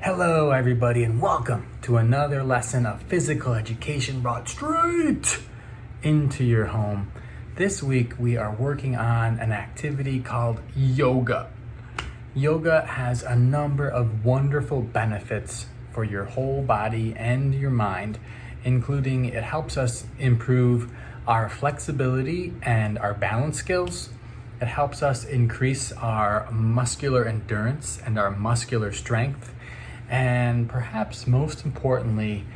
Hello, everybody, and welcome to another lesson of physical education brought straight into your home. This week, we are working on an activity called yoga. Yoga has a number of wonderful benefits for your whole body and your mind, including it helps us improve our flexibility and our balance skills. It helps us increase our muscular endurance and our muscular strength. And perhaps most importantly,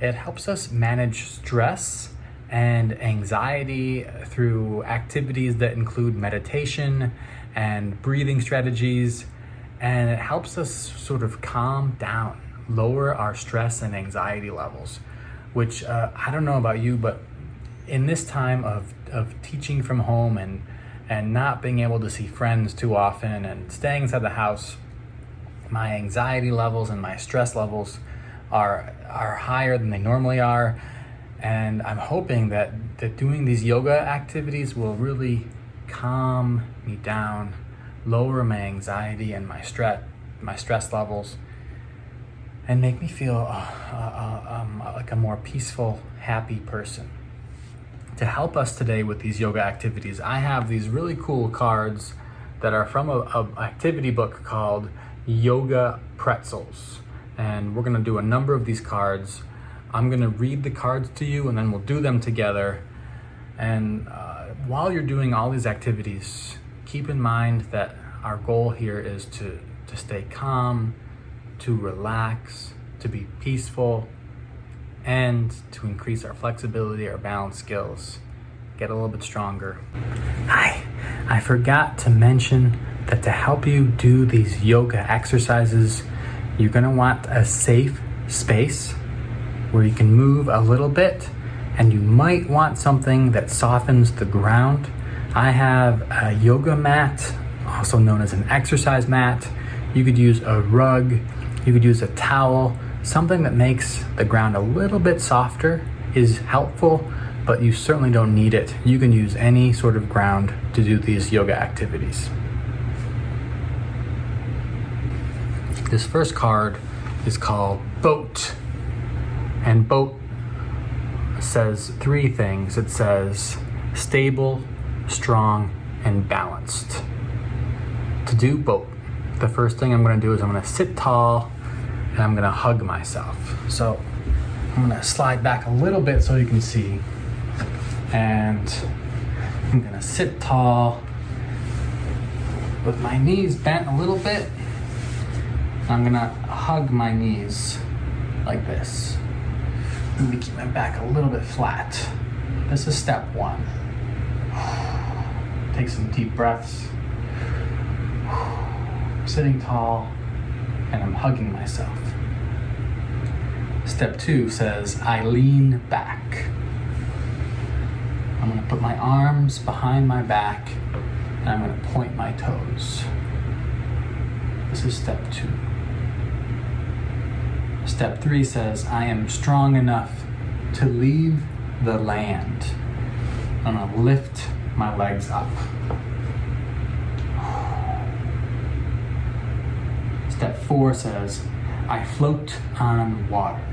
it helps us manage stress and anxiety through activities that include meditation and breathing strategies. And it helps us sort of calm down, lower our stress and anxiety levels, which I don't know about you, but in this time of teaching from home and not being able to see friends too often and staying inside the house, my anxiety levels and my stress levels are higher than they normally are. And I'm hoping that doing these yoga activities will really calm me down, lower my anxiety and my stress levels, and make me feel like a more peaceful, happy person. To help us today with these yoga activities, I have these really cool cards that are from a activity book called Yoga Pretzels. And we're gonna do a number of these cards. I'm gonna read the cards to you and then we'll do them together. And while you're doing all these activities, keep in mind that our goal here is to stay calm, to relax, to be peaceful, and to increase our flexibility, our balance skills, get a little bit stronger. Hi, I forgot to mention that to help you do these yoga exercises, you're gonna want a safe space where you can move a little bit, and you might want something that softens the ground. I have a yoga mat, also known as an exercise mat. You could use a rug, you could use a towel. Something that makes the ground a little bit softer is helpful, but you certainly don't need it. You can use any sort of ground to do these yoga activities. This first card is called Boat. And boat says three things. It says stable, strong, and balanced. To do boat, the first thing I'm gonna do is I'm gonna sit tall and I'm gonna hug myself. So I'm gonna slide back a little bit so you can see. And I'm gonna sit tall with my knees bent a little bit. I'm gonna hug my knees like this. I'm gonna keep my back a little bit flat. This is step one. Take some deep breaths. I'm sitting tall and I'm hugging myself. Step two says, I lean back. I'm gonna put my arms behind my back and I'm gonna point my toes. This is step two. Step three says, I am strong enough to leave the land. I'm gonna lift my legs up. Step four says, I float on water.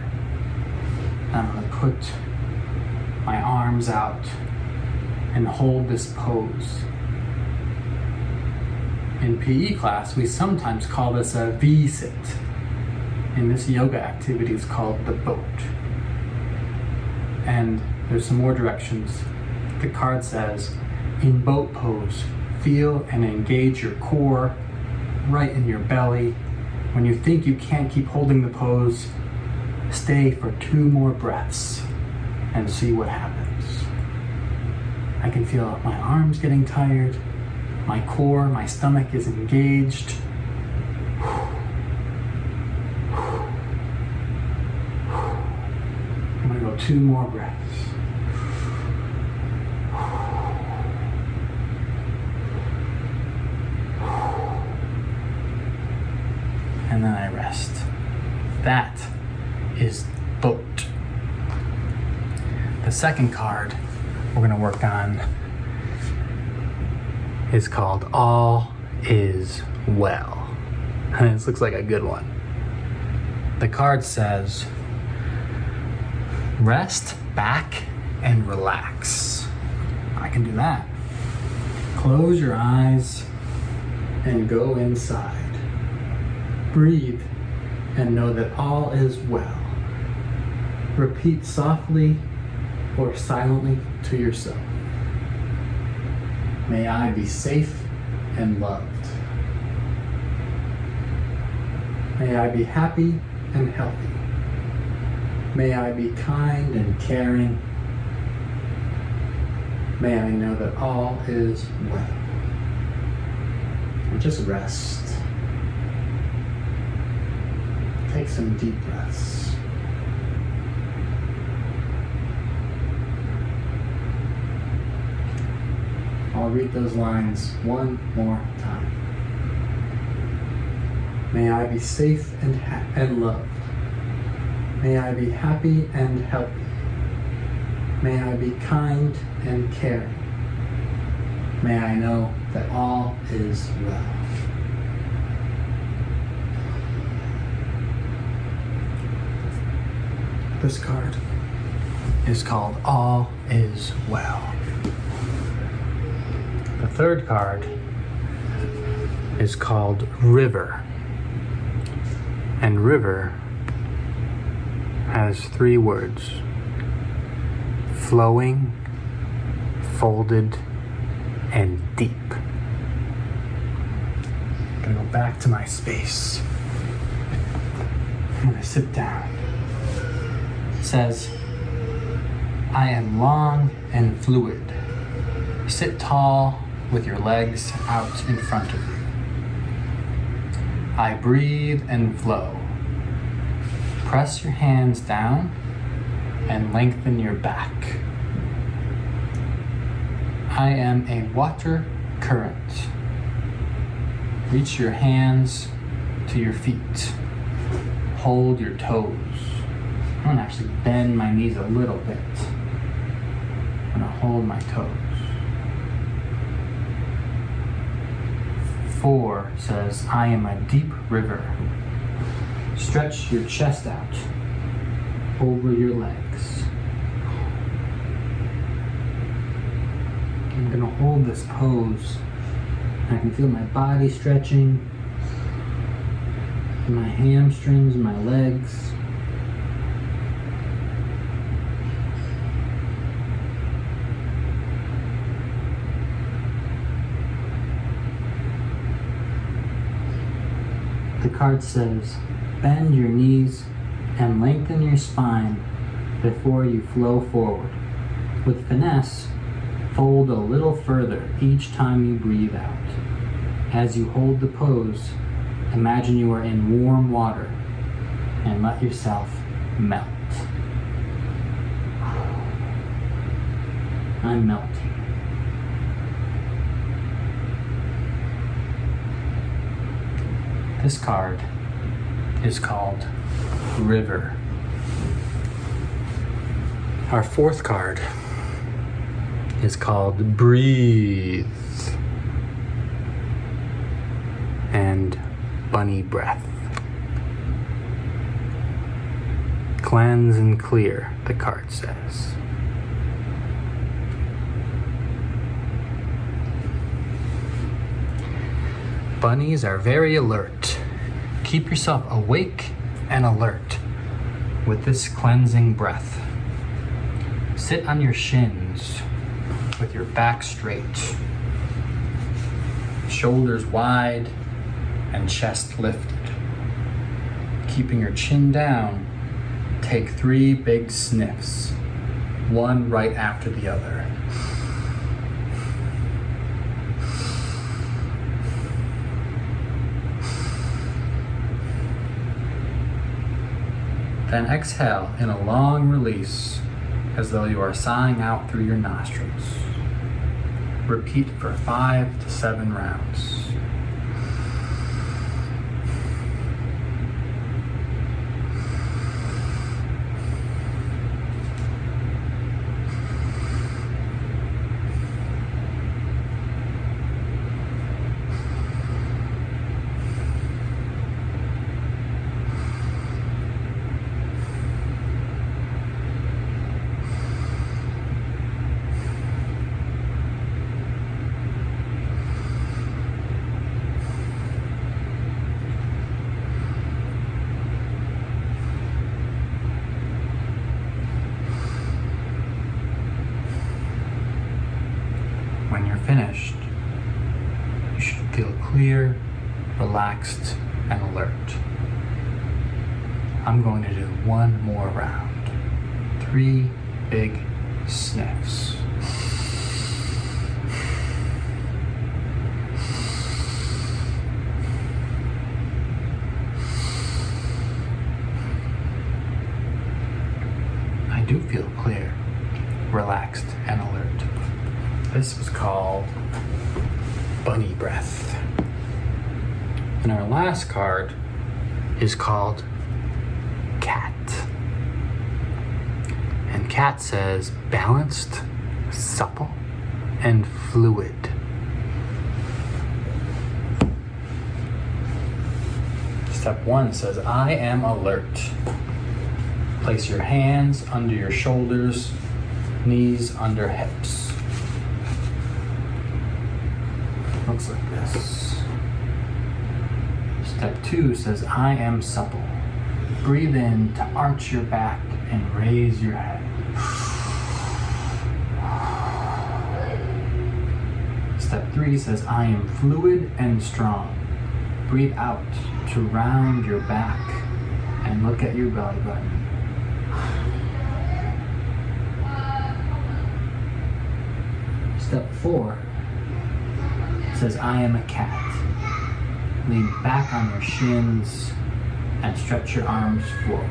I'm gonna put my arms out and hold this pose. In PE class, we sometimes call this a V-sit. And this yoga activity is called the boat. And there's some more directions. The card says, in boat pose, feel and engage your core right in your belly. When you think you can't keep holding the pose, stay for 2 more breaths and see what happens. I can feel my arms getting tired, my core, my stomach is engaged. I'm gonna go 2 more breaths. And then I rest. That is boat. The second card we're gonna work on is called All Is Well. And this looks like a good one. The card says, rest back and relax. I can do that. Close your eyes and go inside. Breathe and know that all is well. Repeat softly or silently to yourself. May I be safe and loved. May I be happy and healthy. May I be kind and caring. May I know that all is well. And just rest. Take some deep breaths. I'll read those lines one more time. May I be safe and loved. May I be happy and healthy. May I be kind and caring. May I know that all is well. This card is called All Is Well. The third card is called River. And river has 3 words: flowing, folded, and deep. I'm gonna go back to my space. I'm gonna sit down. It says, I am long and fluid. Sit tall with your legs out in front of you. I breathe and flow. Press your hands down and lengthen your back. I am a water current. Reach your hands to your feet. Hold your toes. I'm gonna actually bend my knees a little bit. I'm gonna hold my toes. 4 says, I am a deep river. Stretch your chest out over your legs. I'm gonna hold this pose. I can feel my body stretching, my hamstrings, my legs. The card says, bend your knees and lengthen your spine before you flow forward. With finesse, fold a little further each time you breathe out. As you hold the pose, imagine you are in warm water and let yourself melt. I'm melting. This card is called River. Our 4th card is called Breathe and Bunny Breath. Cleanse and clear, the card says. Bunnies are very alert. Keep yourself awake and alert with this cleansing breath. Sit on your shins with your back straight, shoulders wide and chest lifted. Keeping your chin down, take 3 big sniffs, one right after the other. Then exhale in a long release as though you are sighing out through your nostrils. Repeat for 5 to 7 rounds. relaxed and alert. I'm going to do one more round. 3 big sniffs. I do feel clear, relaxed, and alert. This was called bunny breath. And our last card is called cat. And cat says balanced, supple, and fluid. Step 1 says, I am alert. Place your hands under your shoulders, knees under hips. Looks like this. Step 2 says, I am supple. Breathe in to arch your back and raise your head. Step 3 says, I am fluid and strong. Breathe out to round your back and look at your belly button. Step 4 says, I am a cat. Lean back on your shins and stretch your arms forward.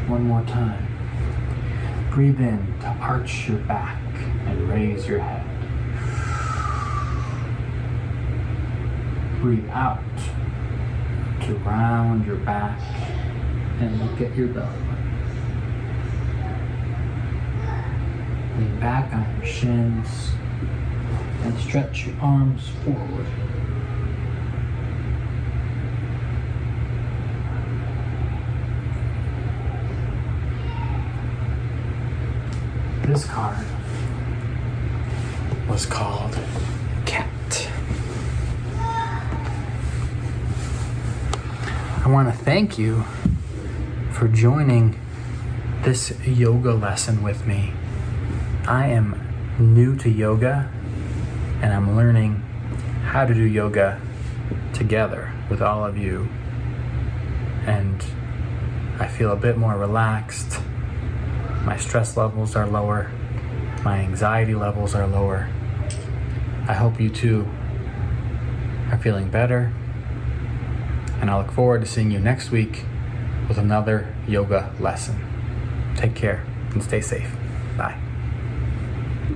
One more time. Breathe in to arch your back and raise your head. Breathe out to round your back and look at your belly button. Lean back on your shins and stretch your arms forward. This card was called cat. I want to thank you for joining this yoga lesson with me. I am new to yoga and I'm learning how to do yoga together with all of you. And I feel a bit more relaxed. My stress levels are lower. My anxiety levels are lower. I hope you too are feeling better. And I look forward to seeing you next week with another yoga lesson. Take care and stay safe. Bye.